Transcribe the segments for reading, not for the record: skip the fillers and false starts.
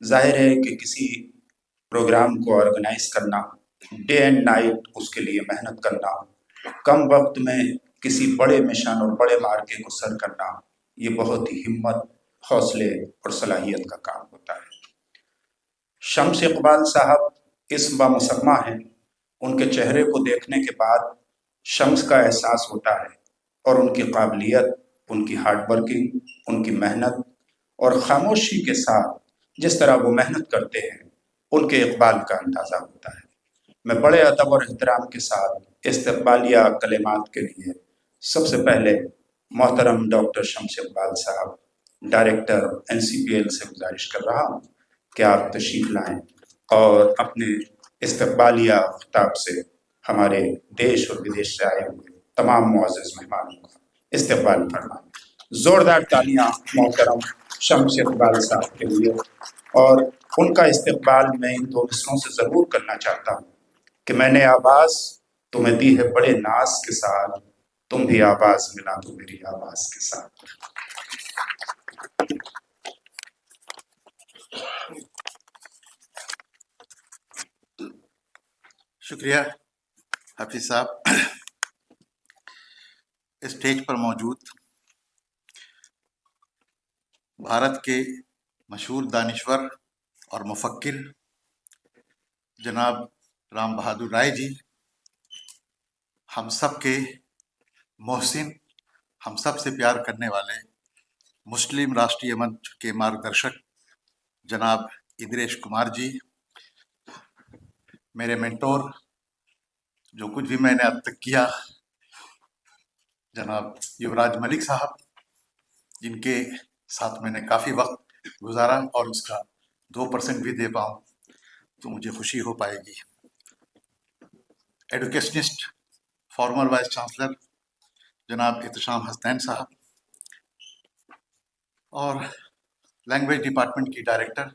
ظاہر ہے کہ کسی پروگرام کو آرگنائز کرنا، ڈے اینڈ نائٹ اس کے لیے محنت کرنا، کم وقت میں کسی بڑے مشن اور بڑے مارکے کو سر کرنا، یہ بہت ہی ہمت، حوصلے اور صلاحیت کا کام ہوتا ہے۔ شمس اقبال صاحب اسم بامسمہ ہیں۔ ان کے چہرے کو دیکھنے کے بعد شمس کا احساس ہوتا ہے، اور ان کی قابلیت، ان کی ہارڈ ورکنگ، ان کی محنت اور خاموشی کے ساتھ جس طرح وہ محنت کرتے ہیں، ان کے اقبال کا اندازہ ہوتا ہے۔ میں بڑے ادب اور احترام کے ساتھ استقبالیہ کلمات کے لیے سب سے پہلے محترم ڈاکٹر شمس اقبال صاحب، ڈائریکٹر NCPL سے گزارش کر رہا ہوں کہ آپ تشریف لائیں اور اپنے استقبالیہ خطاب سے ہمارے دیش اور ودیش سے آئے ہوئے تمام معزز مہمانوں کا استقبال فرمائیں۔ زوردار تالیاں محترم شمس اقبال صاحب کے لیے۔ اور ان کا استقبال میں ان دو مصروں سے ضرور کرنا چاہتا ہوں کہ میں نے آواز تمہیں دی ہے بڑے ناز کے ساتھ، تم بھی آواز ملا دو میری آواز کے ساتھ۔ شکریہ حفیظ صاحب۔ اسٹیج پر موجود بھارت کے مشہور دانشور اور مفکر جناب رام بہادر رائے جی، ہم سب کے محسن، ہم سب سے پیار کرنے والے مسلم راشٹریہ منچ کے مارگدرشک جناب ادریش کمار جی، میرے مینٹور جو کچھ بھی میں نے اب تک کیا جناب یوراج ملک صاحب، جن کے ساتھ میں نے کافی وقت گزارا اور اس کا 2% بھی دے پاؤں تو مجھے خوشی ہو پائے گی۔ ایڈوکیشنسٹ، فارمر وائس چانسلر جناب احتشام حسنین صاحب، اور لینگویج ڈپارٹمنٹ کی ڈائریکٹر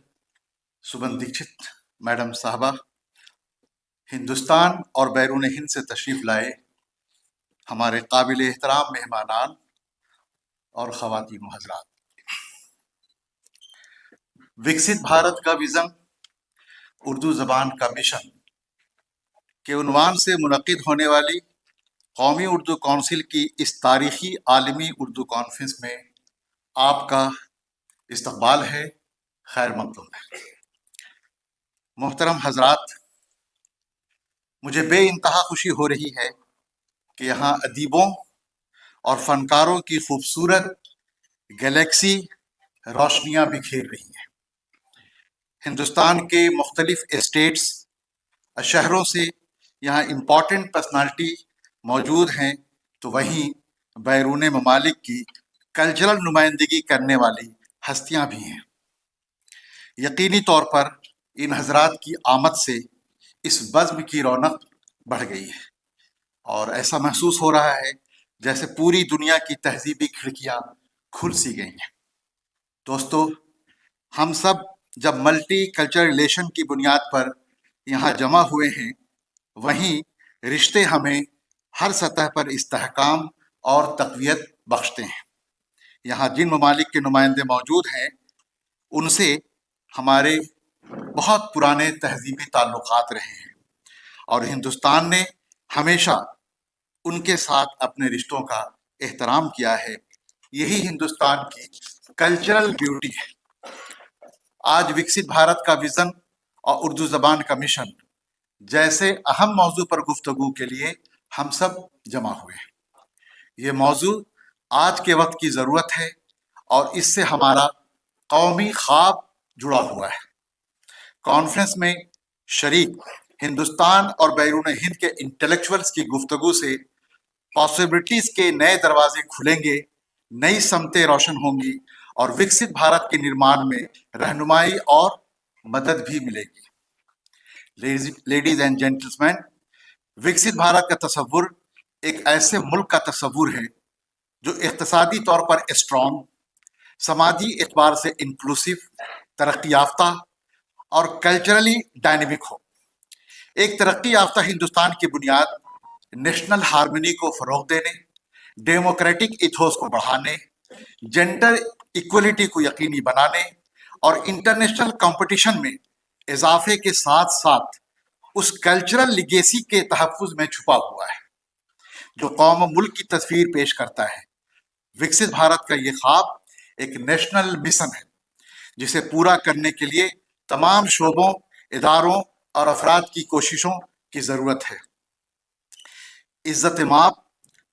سبن دیکشت میڈم صاحبہ، ہندوستان اور بیرون ہند سے تشریف لائے ہمارے قابل احترام مہمانان اور خواتین و حضرات، وکست بھارت کا وژن، اردو زبان کا مشن کے عنوان سے منعقد ہونے والی قومی اردو کونسل کی اس تاریخی عالمی اردو کانفرنس میں آپ کا استقبال ہے، خیر مقدم ہے۔ محترم حضرات، مجھے بے انتہا خوشی ہو رہی ہے کہ یہاں ادیبوں اور فنکاروں کی خوبصورت گلیکسی روشنیاں بکھیر رہی ہیں۔ ہندوستان کے مختلف اسٹیٹس، شہروں سے یہاں امپورٹنٹ پرسنالٹی موجود ہیں، تو وہیں بیرون ممالک کی کلچرل نمائندگی کرنے والی ہستیاں بھی ہیں۔ یقینی طور پر ان حضرات کی آمد سے اس بزم کی رونق بڑھ گئی ہے، اور ایسا محسوس ہو رہا ہے جیسے پوری دنیا کی تہذیبی کھڑکیاں کھل سی گئی ہیں۔ دوستو، ہم سب جب ملٹی کلچرل ریلیشن کی بنیاد پر یہاں جمع ہوئے ہیں، وہیں رشتے ہمیں ہر سطح پر استحکام اور تقویت بخشتے ہیں۔ یہاں جن ممالک کے نمائندے موجود ہیں، ان سے ہمارے بہت پرانے تہذیبی تعلقات رہے ہیں، اور ہندوستان نے ہمیشہ ان کے ساتھ اپنے رشتوں کا احترام کیا ہے۔ یہی ہندوستان کی کلچرل بیوٹی ہے۔ آج وکست بھارت کا وژن اور اردو زبان کا مشن جیسے اہم موضوع پر گفتگو کے لیے ہم سب جمع ہوئے ہیں۔ یہ موضوع آج کے وقت کی ضرورت ہے، اور اس سے ہمارا قومی خواب جڑا ہوا ہے۔ کانفرنس میں شریک ہندوستان اور بیرون ہند کے انٹلیکچوئلز کی گفتگو سے پاسبلٹیز کے نئے دروازے کھلیں گے، نئی سمتیں روشن ہوں گی، اور وکست بھارت کے نرمان میں رہنمائی اور مدد بھی ملے گی۔ لیڈیز اینڈ جینٹلمین، وکست بھارت کا تصور ایک ایسے ملک کا تصور ہے جو اقتصادی طور پر اسٹرانگ، سماجی اعتبار سے انکلوسیو، ترقی یافتہ اور کلچرلی ڈائنمک ہو۔ ایک ترقی یافتہ ہندوستان کی بنیاد نیشنل ہارمنی کو فروغ دینے، ڈیموکریٹک ایتھوس کو بڑھانے، جینڈر ایکولیٹی کو یقینی بنانے اور انٹرنیشنل کمپٹیشن میں اضافے کے ساتھ ساتھ اس کلچرل لیگیسی کے تحفظ میں چھپا ہوا ہے جو قوم و ملک کی تصویر پیش کرتا ہے۔ وکست بھارت کا یہ خواب ایک نیشنل مشن ہے جسے پورا کرنے کے لیے تمام شعبوں، اداروں اور افراد کی کوششوں کی ضرورت ہے۔ عزت مآب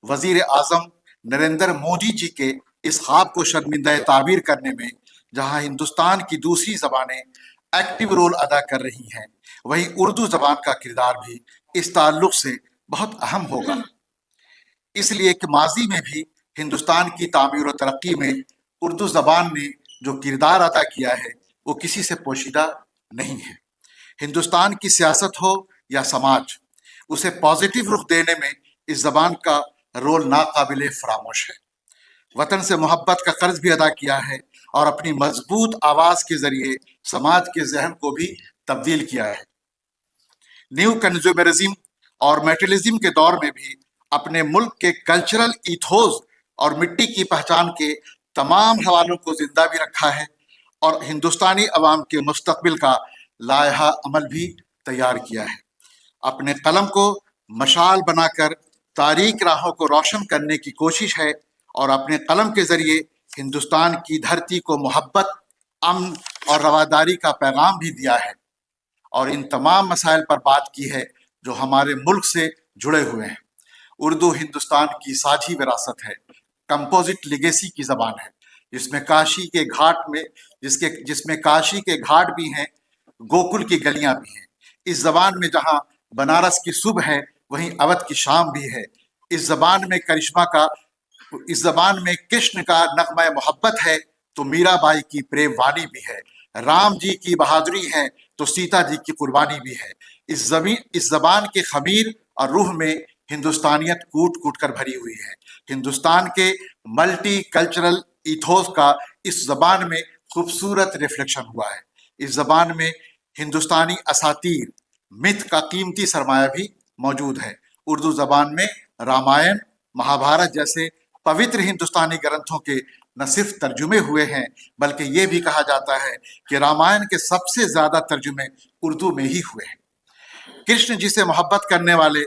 وزیر اعظم نریندر مودی جی کے اس خواب کو شرمندہ تعبیر کرنے میں جہاں ہندوستان کی دوسری زبانیں ایکٹیو رول ادا کر رہی ہیں، وہیں اردو زبان کا کردار بھی اس تعلق سے بہت اہم ہوگا، اس لیے کہ ماضی میں بھی ہندوستان کی تعمیر و ترقی میں اردو زبان نے جو کردار ادا کیا ہے وہ کسی سے پوشیدہ نہیں ہے۔ ہندوستان کی سیاست ہو یا سماج، اسے پازیٹیو رخ دینے میں اس زبان کا رول ناقابل فراموش ہے۔ وطن سے محبت کا قرض بھی ادا کیا ہے اور اپنی مضبوط آواز کے ذریعے سماج کے ذہن کو بھی تبدیل کیا ہے۔ نیو کنزیومرزم اور میٹرلزم کے دور میں بھی اپنے ملک کے کلچرل ایتھوز اور مٹی کی پہچان کے تمام حوالوں کو زندہ بھی رکھا ہے اور ہندوستانی عوام کے مستقبل کا لائحہ عمل بھی تیار کیا ہے۔ اپنے قلم کو مشال بنا کر تاریک راہوں کو روشن کرنے کی کوشش ہے اور اپنے قلم کے ذریعے ہندوستان کی دھرتی کو محبت، امن اور رواداری کا پیغام بھی دیا ہے اور ان تمام مسائل پر بات کی ہے جو ہمارے ملک سے جڑے ہوئے ہیں۔ اردو ہندوستان کی ساجھی وراثت ہے، کمپوزٹ لیگیسی کی زبان ہے، جس میں کاشی کے گھاٹ بھی ہیں، گوکل کی گلیاں بھی ہیں۔ اس زبان میں جہاں بنارس کی صبح ہے وہیں اودھ کی شام بھی ہے۔ اس زبان میں کرشن کا نغمہ محبت ہے تو میرا بائی کی پریم وانی بھی ہے، رام جی کی بہادری ہے تو سیتا جی کی قربانی بھی ہے۔ اس زبان کے خمیر اور روح میں ہندوستانیت کوٹ کوٹ کر بھری ہوئی ہے۔ ہندوستان کے ملٹی کلچرل ایتھوس کا اس زبان میں خوبصورت ریفلیکشن ہوا ہے۔ اس زبان میں ہندوستانی اساطیر، متھ کا قیمتی سرمایہ بھی موجود ہے۔ اردو زبان میں رامائن، مہابھارت جیسے پوتر ہندوستانی گرنتھوں کے نہ صرف ترجمے ہوئے ہیں بلکہ یہ بھی کہا جاتا ہے کہ رامائن کے سب سے زیادہ ترجمے اردو میں ہی ہوئے ہیں۔ کرشن جی سے محبت کرنے والے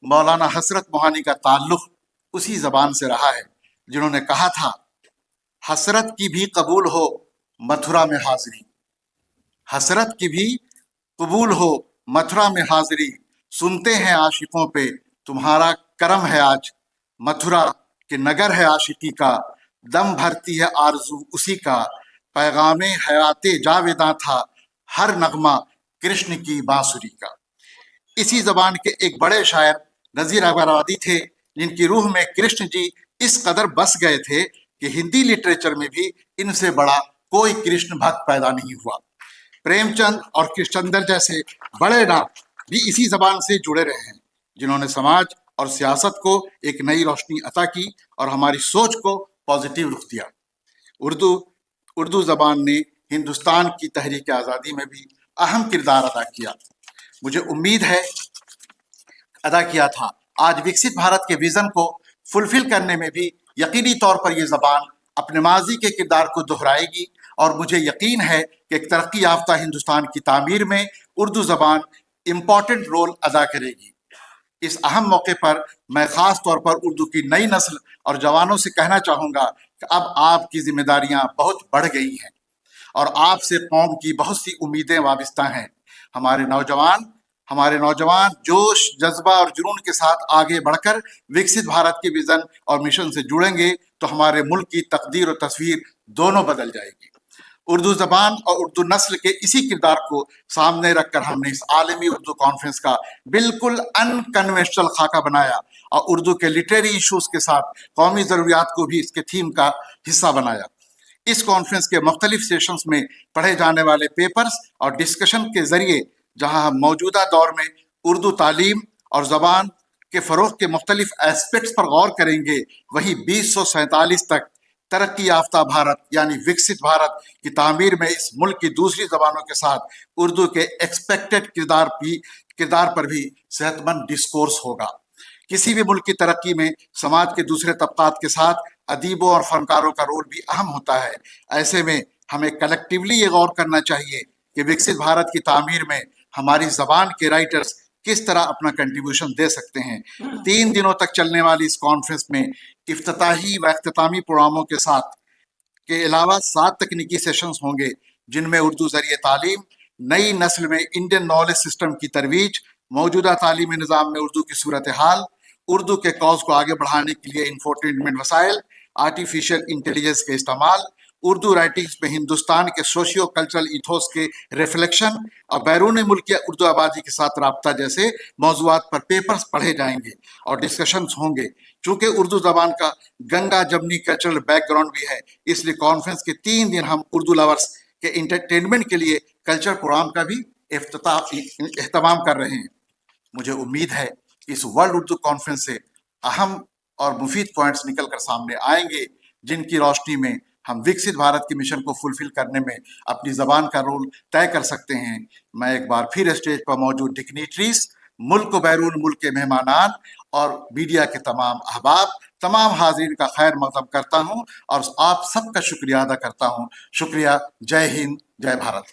مولانا حسرت موہانی کا تعلق اسی زبان سے رہا ہے، جنہوں نے کہا تھا، حسرت کی بھی قبول ہو متھرا میں حاضری، حسرت کی بھی قبول ہو متھرا میں حاضری، سنتے ہیں عاشقوں پہ تمہارا کرم ہے آج، متھرا کہ نگر ہے عاشقی کا، دم بھرتی ہے آرزو اسی کا، پیغام حیات جاویداں تھا ہر نغمہ کرشن کی بانسری کا۔ اسی زبان کے ایک بڑے شاعر نذیر اکبر آبادی تھے جن کی روح میں کرشن جی اس قدر بس گئے تھے کہ ہندی لٹریچر میں بھی ان سے بڑا کوئی کرشن بھکت پیدا نہیں ہوا۔ پریم چند اور کرشچندر جیسے بڑے نام بھی اسی زبان سے جڑے رہے ہیں، جنہوں نے سماج اور سیاست کو ایک نئی روشنی عطا کی اور ہماری سوچ کو پازیٹیو رخ دیا۔ اردو زبان نے ہندوستان کی تحریک آزادی میں بھی اہم کردار ادا کیا، مجھے امید ہے ادا کیا تھا۔ آج وکست بھارت کے ویژن کو فلفل کرنے میں بھی یقینی طور پر یہ زبان اپنے ماضی کے کردار کو دہرائے گی اور مجھے یقین ہے کہ ایک ترقی یافتہ ہندوستان کی تعمیر میں اردو زبان امپورٹنٹ رول ادا کرے گی۔ اس اہم موقع پر میں خاص طور پر اردو کی نئی نسل اور جوانوں سے کہنا چاہوں گا کہ اب آپ کی ذمہ داریاں بہت بڑھ گئی ہیں اور آپ سے قوم کی بہت سی امیدیں وابستہ ہیں۔ ہمارے نوجوان جوش، جذبہ اور جنون کے ساتھ آگے بڑھ کر وکست بھارت کے ویژن اور مشن سے جڑیں گے تو ہمارے ملک کی تقدیر و تصویر دونوں بدل جائے گی۔ اردو زبان اور اردو نسل کے اسی کردار کو سامنے رکھ کر ہم نے اس عالمی اردو کانفرنس کا بالکل انکنونشنل خاکہ بنایا اور اردو کے لٹریری ایشوز کے ساتھ قومی ضروریات کو بھی اس کے تھیم کا حصہ بنایا۔ اس کانفرنس کے مختلف سیشنز میں پڑھے جانے والے پیپرز اور ڈسکشن کے ذریعے جہاں ہم موجودہ دور میں اردو تعلیم اور زبان کے فروغ کے مختلف ایسپیکٹس پر غور کریں گے، وہیں 2047 تک ترقی یافتہ بھارت یعنی وکست بھارت کی تعمیر میں اس ملک کی دوسری زبانوں کے ساتھ اردو کے ایکسپیکٹڈ کردار پر بھی صحت مند ڈسکورس ہوگا۔ کسی بھی ملک کی ترقی میں سماج کے دوسرے طبقات کے ساتھ ادیبوں اور فنکاروں کا رول بھی اہم ہوتا ہے۔ ایسے میں ہمیں کلیکٹیولی یہ غور کرنا چاہیے کہ وکست بھارت کی تعمیر میں ہماری زبان کے رائٹرز کس طرح اپنا کنٹریبیوشن دے سکتے ہیں۔ 3 دنوں تک چلنے والی اس کانفرنس میں افتتاحی و اختتامی پروگراموں کے ساتھ کے علاوہ 7 تکنیکی سیشنز ہوں گے، جن میں اردو ذریعے تعلیم، نئی نسل میں انڈین نالج سسٹم کی ترویج، موجودہ تعلیمی نظام میں اردو کی صورتحال، اردو کے کاز کو آگے بڑھانے کے لیے انفورٹینمنٹ وسائل، آرٹیفیشل انٹیلیجنس کے استعمال، اردو رائٹنگز میں ہندوستان کے سوشیو کلچرل ایتھوس کے ریفلیکشن اور بیرون ملک کے اردو آبادی کے ساتھ رابطہ جیسے موضوعات پر پیپرز پڑھے جائیں گے اور ڈسکشنز ہوں گے۔ چونکہ اردو زبان کا گنگا جمنی کلچرل بیک گراؤنڈ بھی ہے، اس لیے کانفرنس کے 3 دن ہم اردو لورس کے انٹرٹینمنٹ کے لیے کلچر پروگرام کا بھی اہتمام کر رہے ہیں۔ مجھے امید ہے کہ اس ورلڈ اردو کانفرنس سے اہم اور مفید پوائنٹس نکل کر سامنے آئیں گے، جن کی روشنی میں ہم وکست بھارت کے مشن کو فلفل کرنے میں اپنی زبان کا رول طے کر سکتے ہیں۔ میں ایک بار پھر اسٹیج پر موجود ڈگنیٹریز، ملک و بیرون ملک کے مہمانان اور میڈیا کے تمام احباب، تمام حاضرین کا خیر مقدم کرتا ہوں اور آپ سب کا شکریہ ادا کرتا ہوں۔ شکریہ۔ جے ہند، جے بھارت۔